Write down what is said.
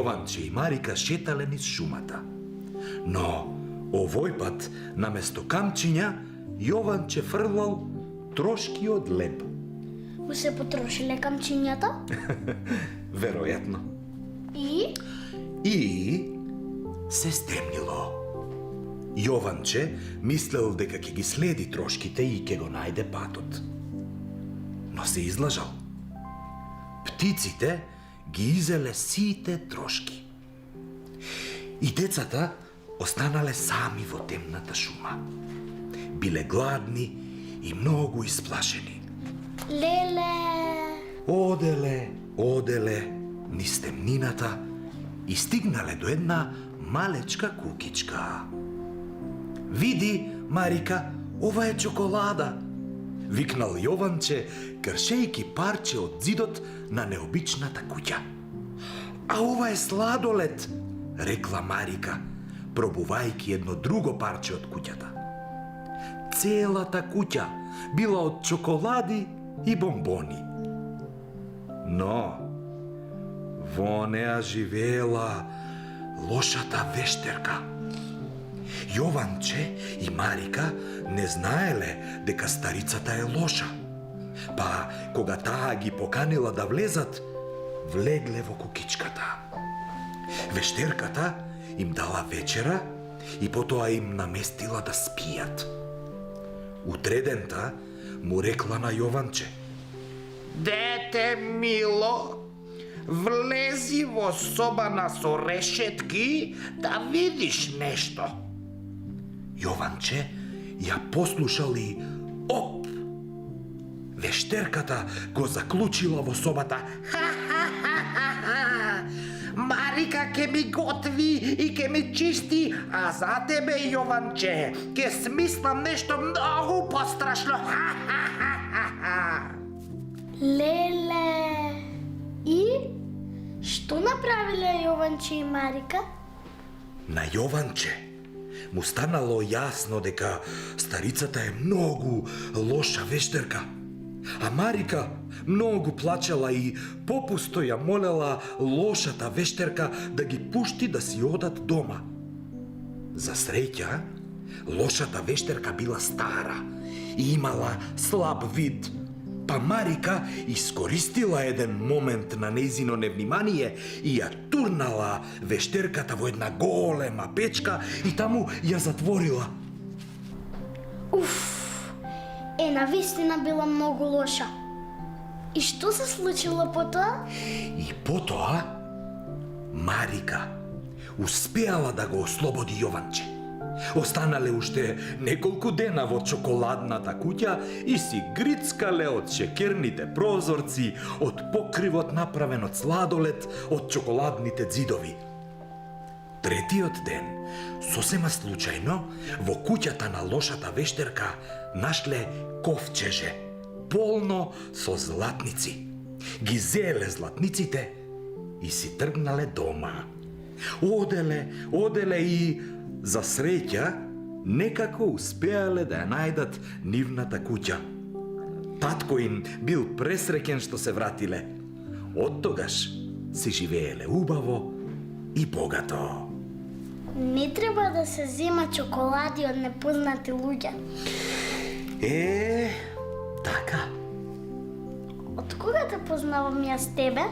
Јованче и Марика шетале низ шумата. Но овој пат, наместо камчиња, Јованче фрлал трошки од леб. Му се потрошиле камчињата? Веројатно. И се стемнило. Јованче мислел дека ќе ги следи трошките и ќе го најде патот. Но се излажал. Птиците ги изеле сите трошки. И децата останале сами во темната шума. Биле гладни и многу исплашени. Леле! Оделе низ темнината и стигнале до една малечка кукичка. Види, Марика, ова е чоколада, викнал Јованче, кршејки парче од зидот на необичната куќа. А ова е сладолед, рекла Марика, пробувајќи едно друго парче од куќата. Целата куќа била од чоколади и бомбони. Но во неа живеела лошата вештерка. Јованче и Марика не знаеле дека старицата е лоша. Па, кога таа ги поканила да влезат, влегле во кукичката. Вештерката им дала вечера и потоа им наместила да спијат. Утредента му рекла на Јованче: Дете мило, влези во собана со решетки да видиш нешто. Јованче ја послушал и оп! Вештерката го заклучила во собата. Марика ке ми готви и ке ми чисти, а за тебе, Јованче, ке смислам нешто многу пострашно. Леле! И? Што направиле Јованче и Марика? На Јованче му станало јасно дека старицата е многу лоша вештерка. А Марика многу плачела и попусто ја молела лошата вештерка да ги пушти да си одат дома. За среќа, лошата вештерка била стара и имала слаб вид. Па Марика искористила еден момент на нејзино невнимание и ја турнала вештерката во една голема печка и таму ја затворила. Уф! Навистина била многу лоша. И што се случило потоа? И потоа Марика успеала да го ослободи Јованче. Останале уште неколку дена во чоколадната куќа и си грицкале од шекерните прозорци, од покривот направен од сладолед, од чоколадните ѕидови. Третиот ден, сосема случајно, во куќата на лошата вештерка нашле ковчеже, полно со златници. Ги зееле златниците и си тргнале дома. Оделе и, за среќа, некако успеале да ја најдат нивната куќа. Татко им бил пресреќен што се вратиле. Од тогаш си живееле убаво и богато. Не треба да се зема чоколади од непознати луѓе. Така. Од кога те познавам јас тебе?